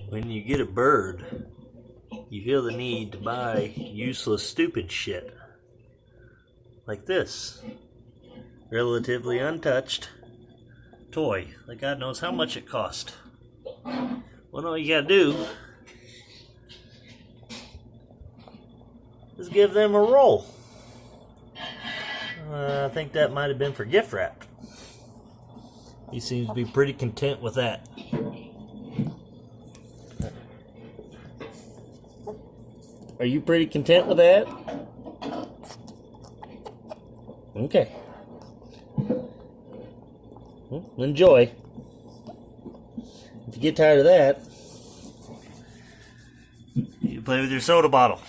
When you get a bird, you feel the need to buy useless, stupid shit. Like this. Relatively untouched toy that God knows how much it cost. Well, all you gotta do is give them a roll. I think that might have been for gift wrap. He seems to be pretty content with that. Are you pretty content with that? Okay. Well, enjoy. If you get tired of that, you play with your soda bottle.